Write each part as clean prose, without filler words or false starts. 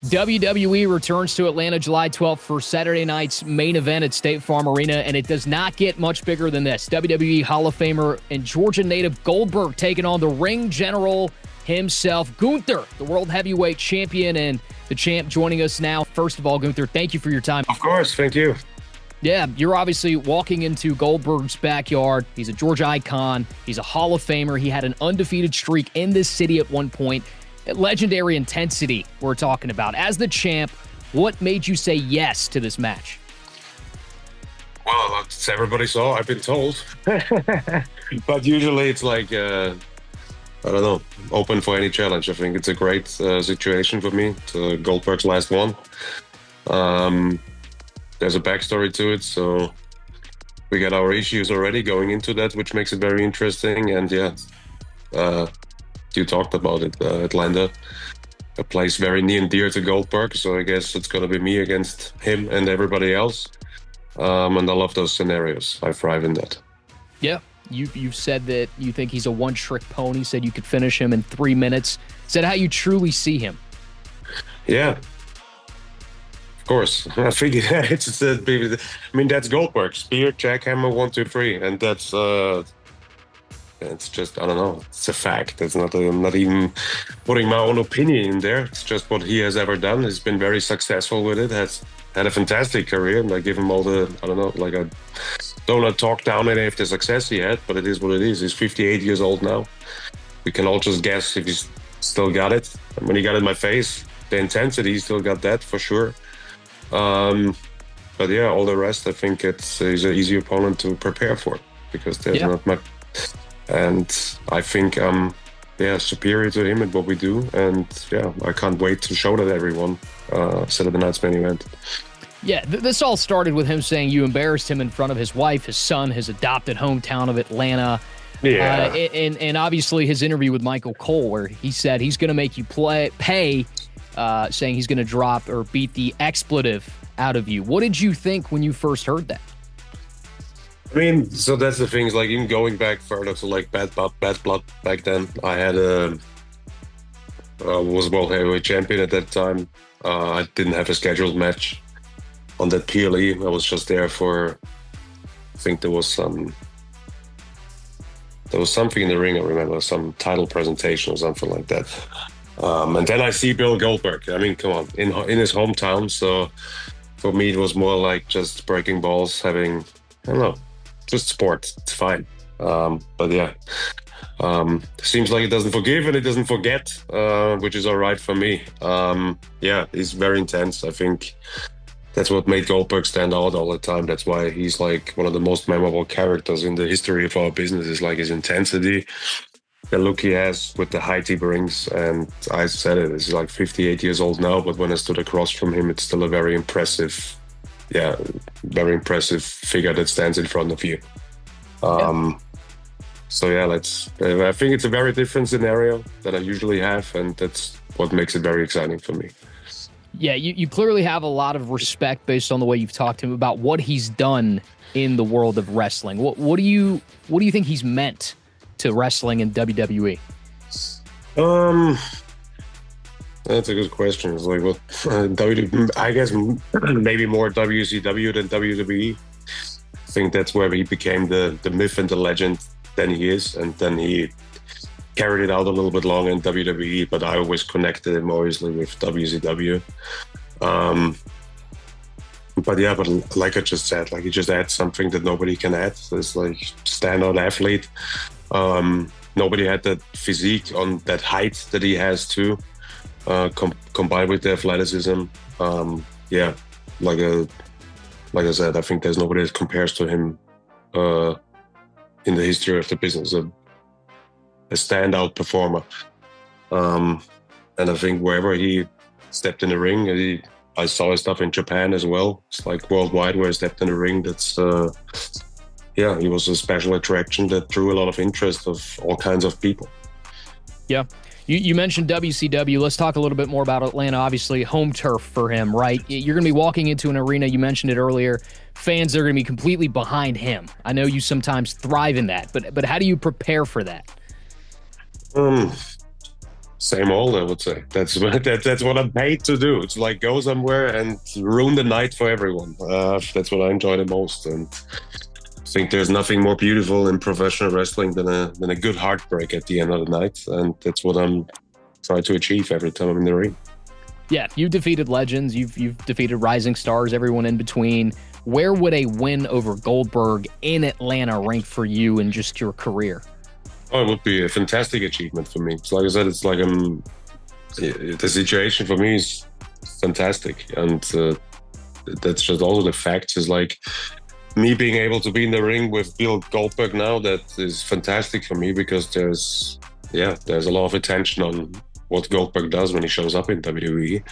WWE returns to Atlanta July 12th for Saturday night's main event at State Farm Arena, and it does not get much bigger than this. WWE Hall of Famer and Georgia native Goldberg taking on the ring general himself, Gunther, the World Heavyweight Champion, and the champ joining us now. First of all, Gunther, thank you for your time. Of course, thank you. Yeah, you're obviously walking into Goldberg's backyard. He's a Georgia icon. He's a Hall of Famer. He had an undefeated streak in this city at one point. Legendary intensity we're talking about. As the champ, what made you say yes to this match? Well, that's everybody saw, I've been told. But usually it's like, I don't know, open for any challenge. I think it's a great situation for me. It's Goldberg's last one. There's a backstory to it, so we got our issues already going into that, which makes it very interesting. And yeah, you talked about it, Atlanta, a place very near and dear to Goldberg. So I guess it's going to be me against him and everybody else. And I love those scenarios. I thrive in that. Yeah, you said that you think he's a one-trick pony. Said you could finish him in 3 minutes. Said how you truly see him. Yeah. Of course. I think that's Goldberg. Spear, jackhammer, 1, 2, 3. And that's... it's just, I don't know, it's a fact. It's not, I'm not even putting my own opinion in there. It's just what he has ever done. He's been very successful with it, has had a fantastic career, and I give him all the, I don't know, like I don't want to talk down any of the success he had, but it is what it is. He's 58 years old now. We can all just guess if he's still got it. And when he got in my face, the intensity, he still got that for sure. But yeah, all the rest, I think he's an easy opponent to prepare for because there's not much. And I think I'm superior to him at what we do. And yeah, I can't wait to show that everyone Saturday night's main event. Yeah, this all started with him saying you embarrassed him in front of his wife, his son, his adopted hometown of Atlanta. Yeah. And obviously his interview with Michael Cole, where he said he's going to make you pay, saying he's going to drop or beat the expletive out of you. What did you think when you first heard that? I mean, so that's the thing, is like even going back further to like Bad Blood back then, I had was World Heavyweight Champion at that time. I didn't have a scheduled match on that PLE. I was just there for, I think there was something in the ring, I remember, some title presentation or something like that. And then I see Bill Goldberg. I mean, come on, in his hometown. So for me, it was more like just breaking balls, having, I don't know, just sport. It's fine. But yeah, seems like it doesn't forgive and it doesn't forget, which is all right for me. Yeah, he's very intense. I think that's what made Goldberg stand out all the time. That's why he's like one of the most memorable characters in the history of our business, is like his intensity, the look he has with the height he brings. And I said it, he's like 58 years old now, but when I stood across from him, it's still a very impressive figure that stands in front of you. So yeah, I think it's a very different scenario than I usually have, and that's what makes it very exciting for me. Yeah, you clearly have a lot of respect based on the way you've talked to him about what he's done in the world of wrestling. What do you think he's meant to wrestling in WWE? That's a good question. It's like, I guess maybe more WCW than WWE. I think that's where he became the myth and the legend than he is, and then he carried it out a little bit longer in WWE, but I always connected him obviously with WCW. But yeah, but like I just said, like he just adds something that nobody can add. So it's like standout athlete. Nobody had that physique on that height that he has too. Combined with the athleticism, yeah, like I said, I think there's nobody that compares to him in the history of the business. A standout performer, and I think wherever he stepped in the ring, I saw his stuff in Japan as well. It's like worldwide where he stepped in the ring. That's he was a special attraction that drew a lot of interest of all kinds of people. Yeah. You mentioned WCW. Let's talk a little bit more about Atlanta. Obviously, home turf for him, right? You're going to be walking into an arena. You mentioned it earlier. Fans are going to be completely behind him. I know you sometimes thrive in that, but how do you prepare for that? Same old, I would say. That's that's what I'm paid to do. It's like go somewhere and ruin the night for everyone. That's what I enjoy the most, and I think there's nothing more beautiful in professional wrestling than a good heartbreak at the end of the night, and that's what I'm trying to achieve every time I'm in the ring. Yeah, you've defeated legends, you've defeated rising stars, everyone in between. Where would a win over Goldberg in Atlanta rank for you in just your career? Oh, it would be a fantastic achievement for me. So like I said, it's like the situation for me is fantastic, and that's just all the facts. Is like me being able to be in the ring with Bill Goldberg now. That is fantastic for me because there's a lot of attention on what Goldberg does when he shows up in WWE,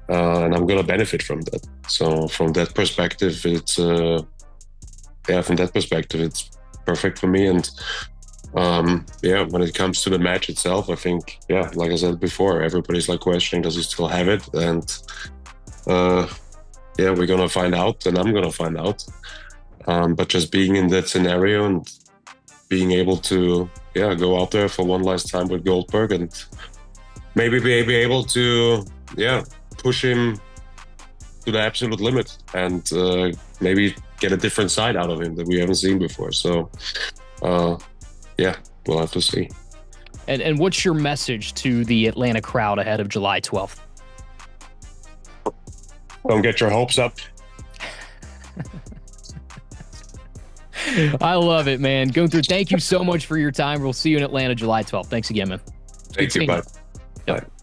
and I'm gonna benefit from that. So from that perspective, it's perfect for me. And when it comes to the match itself, I think, like I said before, everybody's like questioning, does he still have it? And we're gonna find out, and I'm gonna find out. But just being in that scenario and being able to go out there for one last time with Goldberg and maybe be able to push him to the absolute limit and maybe get a different side out of him that we haven't seen before. So we'll have to see. And what's your message to the Atlanta crowd ahead of July 12th? Don't get your hopes up. I love it, man. Gunther, thank you so much for your time. We'll see you in Atlanta July 12th. Thanks again, man. Thank you. Bye. Yep. Bye.